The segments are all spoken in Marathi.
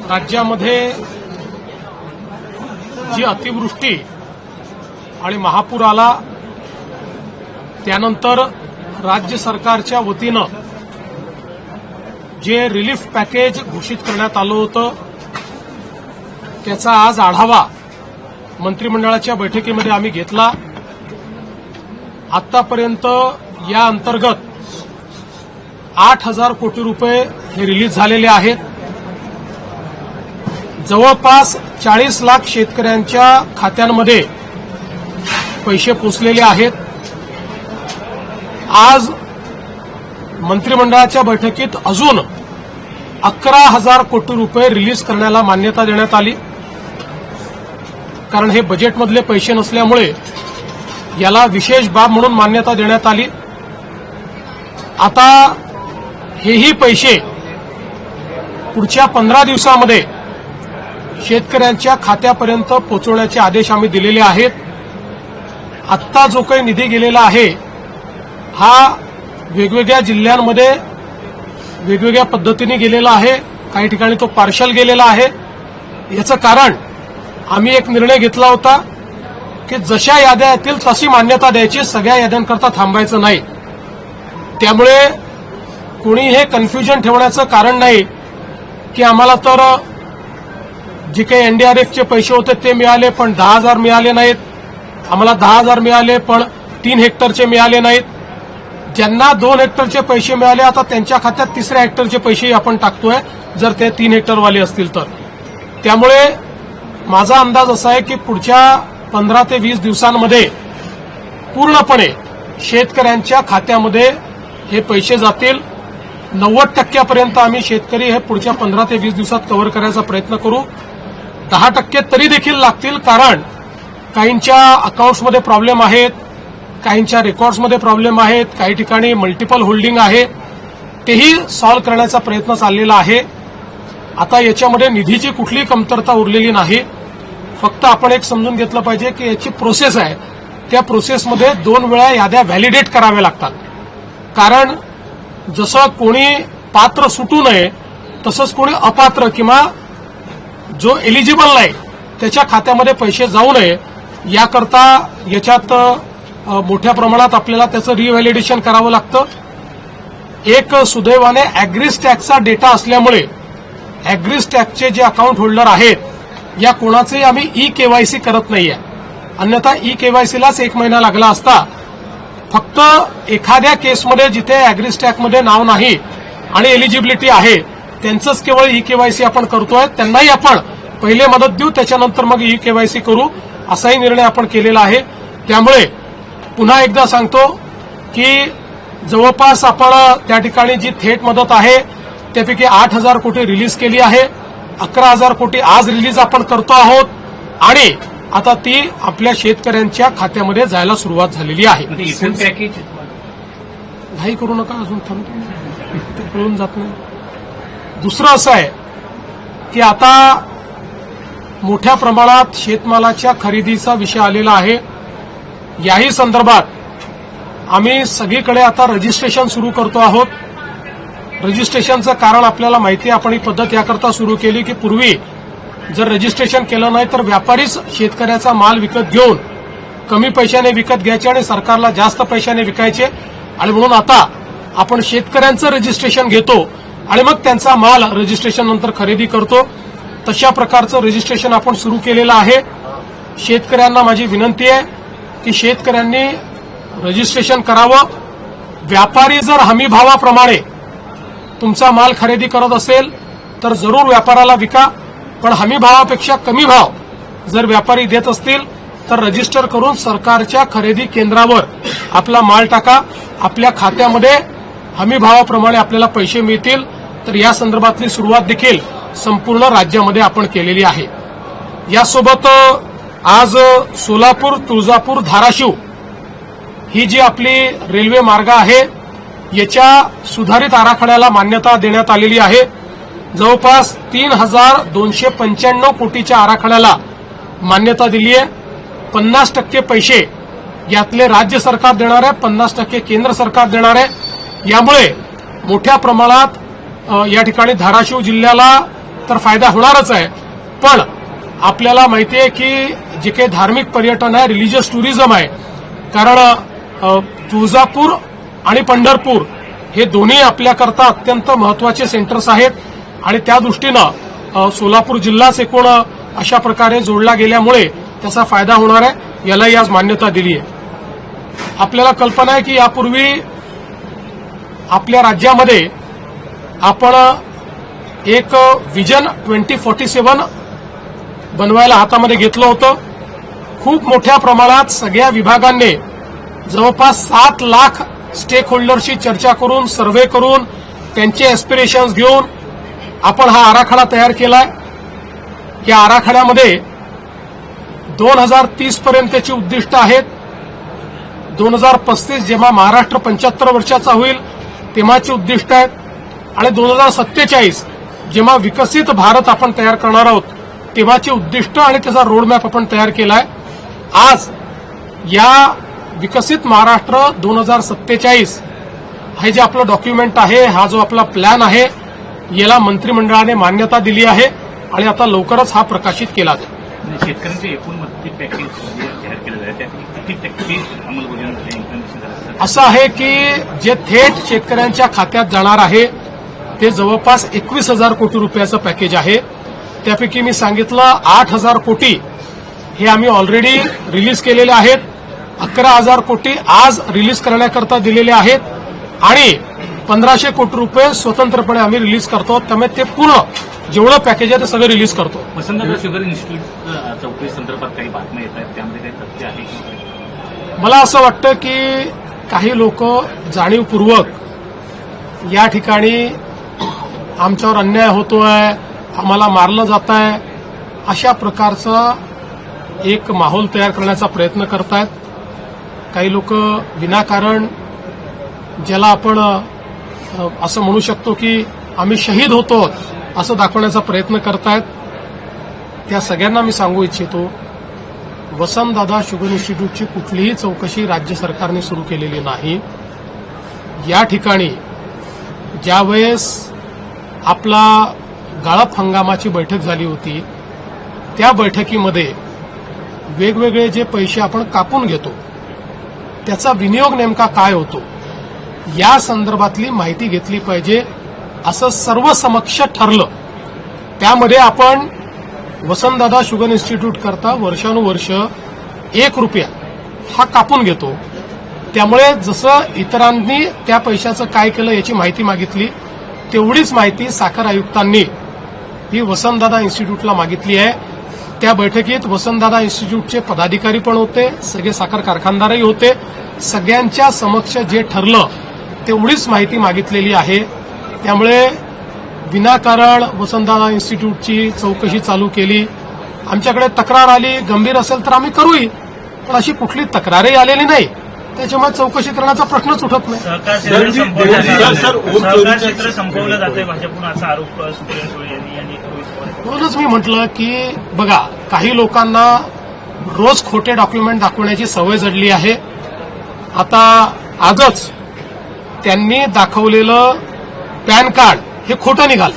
राज्यामध्ये जी अतिवृष्टी आणि महापूर आला त्यानंतर राज्य सरकारच्या वतीनं जे रिलीफ पॅकेज घोषित करण्यात आलं होतं त्याचा आज आढावा मंत्रिमंडळाच्या बैठकीमध्ये आम्ही घेतला। आतापर्यंत या अंतर्गत 8,000 कोटी रुपये हे रिलीज झालेले आहेत। जवळपास 40 लाख शेतकऱ्यांच्या खात्यांमध्ये पैसे पोचलेले आहेत। आज मंत्रिमंडळाच्या बैठकीत अजून 11,000 कोटी रुपये रिलीज करण्याला मान्यता देण्यात आली, कारण हे बजेटमधले पैसे नसल्यामुळे याला विशेष बाब म्हणून मान्यता देण्यात आली। आता हेही पैसे पुढच्या 15 दिवसांमध्ये शेतकऱ्यांच्या खात्यापर्यंत पोहोचवण्याचे आदेश आम्ही दिलेले आहेत। आत्ता जो काही निधी गेलेला आहे हा वेगवेगळ्या जिल्ह्यांमध्ये वेगवेगळ्या पद्धतीने गेलेला आहे। काही ठिकाणी तो पार्शल गेलेला आहे। याचं कारण आम्ही एक निर्णय घेतला होता की जशा याद्या येतील तशी मान्यता द्यायची, सगळ्या याद्यांकरता थांबायचं नाही। त्यामुळे कोणी हे कन्फ्युजन ठेवण्याचं कारण नाही की आम्हाला तर जे काही एनडीआरएफचे पैसे होते ते मिळाले पण 10,000 मिळाले नाहीत, आम्हाला 10,000 मिळाले पण 3 हेक्टरचे मिळाले नाहीत। ज्यांना 2 हेक्टरचे पैसे मिळाले आता त्यांच्या खात्यात 3ऱ्या हेक्टरचे पैसेही आपण टाकतोय, जर ते 3 हेक्टरवाले असतील तर। त्यामुळे माझा अंदाज असा आहे की पुढच्या 15 ते 20 दिवसांमध्ये पूर्णपणे शेतकऱ्यांच्या खात्यामध्ये हे पैसे जातील। 90% आम्ही शेतकरी हे पुढच्या 15 ते 20 दिवसात कव्हर करायचा प्रयत्न करू। 10% तरी देखील लागतील, कारण काहींच्या अकाउंट्समध्ये प्रॉब्लेम आहेत, काहींच्या रेकॉर्ड्समध्ये प्रॉब्लेम आहेत, काही ठिकाणी मल्टिपल होल्डिंग आहे, तेही सॉल्व्ह करण्याचा प्रयत्न चाललेला आहे। आता याच्यामध्ये निधीची कुठलीही कमतरता उरलेली नाही। फक्त आपण एक समजून घेतलं पाहिजे की याची प्रोसेस आहे, त्या प्रोसेसमध्ये 2 वेळा याद्या व्हॅलिडेट कराव्या लागतात। कारण जसं कोणी पात्र सुटू नये तसंच कोणी अपात्र किंवा जो एलिजिबल नाही त्याच्या खात्यामध्ये पैसे जाऊ नये याकरता याच्यात मोठ्या प्रमाणात आपल्याला त्याचं रिव्हॅलिडेशन करावं लागतं। एक सुदैवाने अॅग्रीस्टॅकचा डेटा असल्यामुळे अॅग्रीस्टॅकचे जे अकाउंट होल्डर आहेत या कोणाचेही आम्ही ई-केवायसी करत नाहीये, अन्यथा ई-केवायसीलाच 1 महिना लागला असता। फक्त एखाद्या केसमध्ये जिथे अॅग्रीस्टॅकमध्ये नाव नाही आणि एलिजिबिलिटी आहे त्यांचंच केवळ ई-केवायसी आपण करतोय, त्यांनाही आपण पहिले मदत देऊ, त्याच्यानंतर मग ई-केवायसी करू, असाही निर्णय आपण केलेला आहे। त्यामुळे पुन्हा एकदा सांगतो की जवळपास आपण त्या ठिकाणी जी थेट मदत आहे त्यापैकी 8,000 कोटी रिलीज केली आहे। 11,000 कोटी आज रिलीज आपण करतो आहोत आणि आता ती आपल्या शेतकऱ्यांच्या खात्यामध्ये जायला सुरुवात झालेली आहे। घाई करू नका, अजून थांबतो, कळून जात नाही। दुसरं असं आहे की आता मोठ्या प्रमाणात शेतमालाच्या खरेदीचा विषय आलेला आहे। याही संदर्भात आम्ही सगळीकडे आता रजिस्ट्रेशन सुरू करतो आहोत। रजिस्ट्रेशनचं कारण आपल्याला माहिती आहे, आपण ही पद्धत याकरता सुरू केली की पूर्वी जर रजिस्ट्रेशन केलं नाही तर व्यापारीच शेतकऱ्याचा माल विकत घेऊन कमी पैशाने विकत घ्यायचे आणि सरकारला जास्त पैशाने विकायचे, आणि म्हणून आता आपण शेतकऱ्यांचं रजिस्ट्रेशन घेतो आणि मग त्यांचा माल रजिस्ट्रेशन नंतर खरेदी करतो। तशा प्रकारचं रजिस्ट्रेशन आपण सुरू केलेलं आहे। शेतकऱ्यांना माझी विनंती आहे की शेतकऱ्यांनी रजिस्ट्रेशन करावं। व्यापारी जर हमी भावाप्रमाणे तुमचा माल खरेदी करत असेल तर जरूर व्यापाराला विका, पण हमी भावापेक्षा कमी भाव जर व्यापारी देत असतील तर रजिस्टर करून सरकारच्या खरेदी केंद्रावर आपला माल टाका। आपल्या खात्यामध्ये हमी भावाप्रमाणे आपल्याला पैसे मिळतील। तर या संदर्भातली सुरुवात देखील संपूर्ण राज्यामध्ये आपण केलेली आहे। यासोबत आज सोलापूर, तुळजापूर, धाराशिव ही जी आपली रेल्वे मार्ग आहे याच्या सुधारित आराखड्याला मान्यता देण्यात आलेली आहे। जवळपास 3,295 कोटीच्या आराखड्याला मान्यता दिली आहे। 50% पैसे यातले राज्य सरकार देणार आहे, 50% केंद्र सरकार देणार आहे। यामुळे मोठ्या प्रमाणात या ठिकाणी धाराशिव जिल्ह्याला तर फायदा होणारच आहे. पण आपल्याला माहिती आहे की जे काही धार्मिक पर्यटन आहे, रिलिजियस टुरिझम आहे, कारण तुळजापूर आणि पंढरपूर हे दोन्ही आपल्याकरता अत्यंत महत्वाचे सेंटर्स आहेत आणि त्या दृष्टीनं सोलापूर जिल्हाच एकूण अशा प्रकारे जोडला गेल्यामुळे त्याचा फायदा होणार आहे, यालाही आज मान्यता दिली आहे. आपल्याला कल्पना आहे की यापूर्वी आपल्या राज्यामध्ये आपण एक विजन 2047 बनवायला हातामध्ये घेतलं होतं. खूप मोठ्या प्रमाणात सगळ्या विभागांनी जवळपास 7 लाख स्टेक होल्डरशी चर्चा करून, सर्व्हे करून, त्यांचे एस्पिरेशन्स घेऊन आपण हा आराखडा तयार केलाय. या आराखड्यामध्ये 2030 पर्यंतची उद्दिष्ट आहेत. 2035 जेव्हा महाराष्ट्र 75 वर्षाचा होईल तेव्हाची उद्दिष्ट आहेत आणि 2047 जेव्हा विकसित भारत आपण तयार करणार आहोत तेव्हाची उद्दिष्ट आणि त्याचा रोडमॅप आपण तयार केलाय. आज या विकसित महाराष्ट्र 2047 हे जे आपलं डॉक्युमेंट आहे, हा जो आपला प्लॅन आहे, याला मंत्रिमंडळाने मान्यता दिली आहे आणि आता लवकरच हा प्रकाशित केला जाईल. शेतकऱ्यांचे एकूण मदती पॅकेज जाहीर केलं जाईल, त्यापैकी किती टक्के अंमलबजावणी इम्प्लिमेंटेशन झालं? असं आहे की जे थेट शेतकऱ्यांच्या खात्यात जाणार आहे ते जवळपास 21,000 कोटी रुपयाचं पॅकेज आहे. त्यापैकी मी सांगितलं 8,000 कोटी हे आम्ही ऑलरेडी रिलीज केलेले आहेत. 11,000 कोटी आज रिलीज करण्याकरता दिलेले आहेत आणि 1,500 कोटी रुपये स्वतंत्रपणे आम्ही रिलीज करतो. त्यामुळे ते पूर्ण जेवढं पॅकेज आहे ते सगळं रिलीज करतो. वसंतदादा शुगर इन्स्टिट्यूट चौकशी संदर्भात काही बातम्या येत आहेत, त्यामध्ये काही तथ्य आहे की? मला असं वाटतं की काही लोक जाणीवपूर्वक या ठिकाणी आमच्यावर अन्याय होतोय, आम्हाला मारलं जात आहे, अशा प्रकारचा एक माहोल तयार करण्याचा प्रयत्न करतायत. काही लोक विनाकारण ज्याला आपण असं म्हणू शकतो की आम्ही शहीद होतो असं दाखवण्याचा प्रयत्न करतायत. त्या सगळ्यांना मी सांगू इच्छितो, वसंतदादा शुगर इन्स्टिट्यूटची कुठलीही चौकशी राज्य सरकारने सुरू केलेली नाही. या ठिकाणी ज्यावेळेस आपला गाळप हंगामाची बैठक झाली होती त्या बैठकीमध्ये वेगवेगळे जे पैसे आपण कापून घेतो त्याचा विनियोग नेमका काय होतो या संदर्भातली माहिती घेतली पाहिजे असं सर्वसमक्ष ठरलं. त्यामध्ये आपण वसंतदादा शुगर इन्स्टिट्यूट करता वर्षानुवर्ष 1 रुपया हा कापून घेतो. त्यामुळे जसं इतरांनी त्या पैशाचं काय केलं याची माहिती मागितली तेवढीच माहिती साखर आयुक्तांनी ही वसंतदादा इन्स्टिट्यूटला मागितली आहे. त्या बैठकीत वसंतदादा इन्स्टिट्यूटचे पदाधिकारी पण होते, सगळे साखर कारखानदारही होते. सगळ्यांच्या समक्ष जे ठरलं तेवढीच माहिती मागितलेली आहे. त्यामुळे विनाकारण वसंतदादा इन्स्टिट्यूटची चौकशी चालू केली. आमच्याकडे तक्रार आली, गंभीर असेल तर आम्ही करूही, पण अशी कुठली तक्रारही आलेली नाही. त्याच्यामुळे चौकशी करण्याचा प्रश्नच उठत नाही. सहकार क्षेत्र संपवलं जाते भाजपकडून असा आरोप सुप्रिया सुळे यांनी आणि म्हणूनच मी म्हटलं की बघा, काही लोकांना रोज खोटे डॉक्युमेंट दाखवण्याची सवय जडली आहे. आता आजच त्यांनी दाखवलेलं पॅन कार्ड हे खोटं निघालं.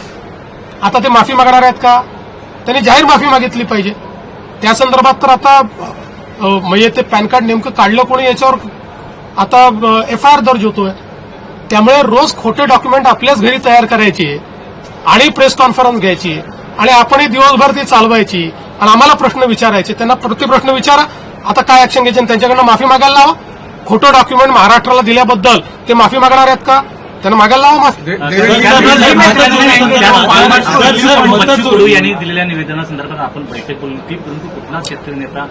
आता ते माफी मागणार आहेत का? त्यांनी जाहीर माफी मागितली पाहिजे. त्या संदर्भात तर आता म्हणजे ते पॅन कार्ड नेमकं काढलं कोणी याच्यावर आता एफआयआर दर्ज होतोय. त्यामुळे रोज खोटे डॉक्युमेंट आपल्याच घरी तयार करायचे आणि प्रेस कॉन्फरन्स घ्यायची आणि आपणही दिवसभर ती चालवायची आणि आम्हाला प्रश्न विचारायचे. त्यांना प्रतिप्रश्न विचारा, आता काय ऍक्शन घ्यायची, त्यांच्याकडनं माफी मागायला लावा. खोटं डॉक्युमेंट महाराष्ट्राला दिल्याबद्दल ते माफी मागणार आहेत का? त्यांना मागायला लावा माफी. बच्चू कडू यांनी दिलेल्या निवेदनासंदर्भात आपण बैठक बोलली होती, परंतु कुठला शेतकरी नेता?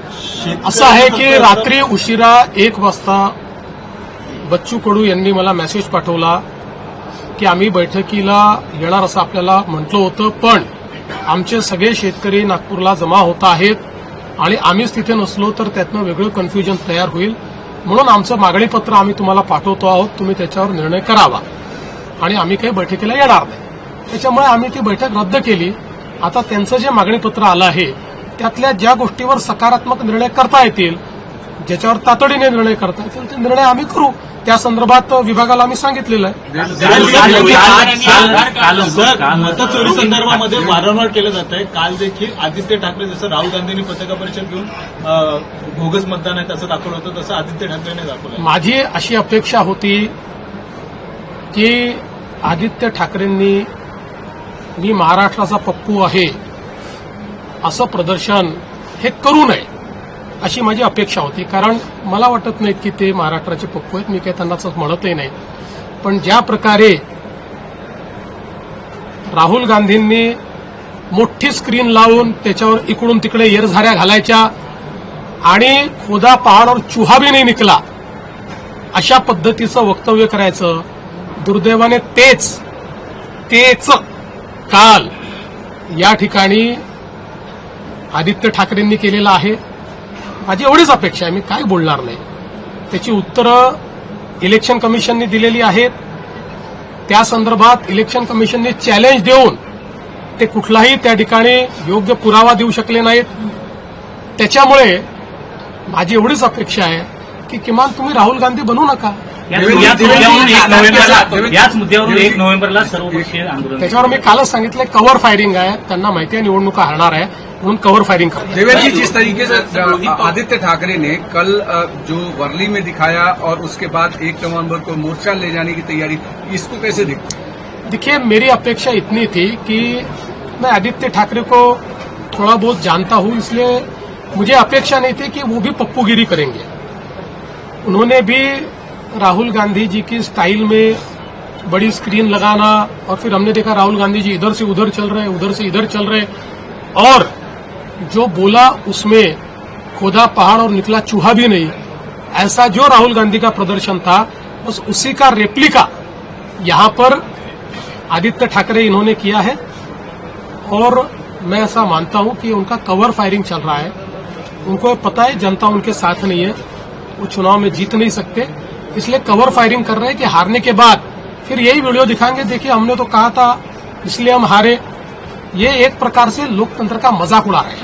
असं आहे की रात्री उशिरा 1 वाजता बच्चू कडू यांनी मला मेसेज पाठवला की आम्ही बैठकीला येणार असं आपल्याला म्हटलं होतं, पण आमचे सगळे शेतकरी नागपूरला जमा होत आहेत आणि आम्हीच तिथे नसलो तर त्यातनं वेगळं कन्फ्युजन तयार होईल, म्हणून आमचं मागणीपत्र आम्ही तुम्हाला पाठवतो आहोत, तुम्ही त्याच्यावर निर्णय करावा आणि आम्ही काही बैठकीला येणार नाही. त्याच्यामुळे आम्ही ती बैठक रद्द केली. आता त्यांचं जे मागणीपत्र आलं आहे त्यातल्या ज्या गोष्टीवर सकारात्मक निर्णय करता येतील, ज्याच्यावर तातडीने निर्णय करता येतील ते निर्णय आम्ही करू. त्या संदर्भात विभागाला आम्ही सांगितलेलं आहे. मतचोरी संदर्भामध्ये वारंवार केलं जात आहे. काल देखील आदित्य ठाकरे जसं राहुल गांधींनी पत्रकार परिषद घेऊन बोगस मतदान आहे तसं दाखवलं होतं, तसं आदित्य ठाकरेने दाखवलं. माझी अशी अपेक्षा होती की आदित्य ठाकरेंनी मी महाराष्ट्राचा पप्पू आहे असं प्रदर्शन हे करू नये अशी माझी अपेक्षा होती. कारण मला वाटत नाही की ते महाराष्ट्राचे पप्पू आहेत, मी काही त्यांना असं म्हणतही नाही. पण ज्या प्रकारे राहुल गांधींनी मोठी स्क्रीन लावून त्याच्यावर इकडून तिकडे येरझाऱ्या घालायच्या आणि खुदा पहाड चुहा भी नाही निकला अशा पद्धतीचं वक्तव्य करायचं, दुर्दैवाने तेच काल या ठिकाणी आदित्य ठाकरेंनी केलेलं आहे. माझी एवढीच अपेक्षा आहे, मी काय बोलणार नाही. त्याची उत्तरं इलेक्शन कमिशनने दिलेली आहेत. त्या संदर्भात इलेक्शन कमिशनने चॅलेंज देऊन ते कुठलाही त्या ठिकाणी योग्य पुरावा देऊ शकले नाहीत. त्याच्यामुळे माझी एवढीच अपेक्षा आहे की किमान तुम्ही राहुल गांधी बनू नका. याच मुद्द्यावरून 1 नोव्हेंबरला सर्वपक्षीय आंदोलन. त्याच्यावर मी कालच सांगितलं कव्हर फायरिंग आहे. त्यांना माहिती आहे निवडणुका हरणार आहे म्हणून कव्हर फायरिंग करतात. देवेंद्र जी, जिस तरीके से आदित्य ठाकरे ने कल जो वर्ली में दिखाया और उसके बाद 1 नवंबर को मोर्चा ले जाने की तैयारी, इसको कैसे देखते हैं? देखिए, मेरी अपेक्षा इतनी थी कि मैं आदित्य ठाकरे को थोड़ा बहुत जानता हूं, इसलिए मुझे अपेक्षा नहीं थी कि वो भी पप्पूगिरी करेंगे. उन्होंने भी राहुल गांधी जी की स्टाइल में बड़ी स्क्रीन लगाना और फिर हमने देखा राहुल गांधी जी इधर से उधर चल रहे, उधर से इधर चल रहे और जो बोला उसमें खुदा पहाड़ और निकला चूहा भी नहीं, ऐसा जो राहुल गांधी का प्रदर्शन था बस उसी का रेप्लिका यहां पर आदित्य ठाकरे इन्होंने किया है. और मैं ऐसा मानता हूं कि उनका कवर फायरिंग चल रहा है. उनको पता है जनता उनके साथ नहीं है, वो चुनाव में जीत नहीं सकते, इसलिए कवर फायरिंग कर रहे हैं कि हारने के बाद फिर यही वीडियो दिखाएंगे, देखिए हमने तो कहा था इसलिए हम हारे. ये एक प्रकार से लोकतंत्र का मजाक उड़ा रहे हैं.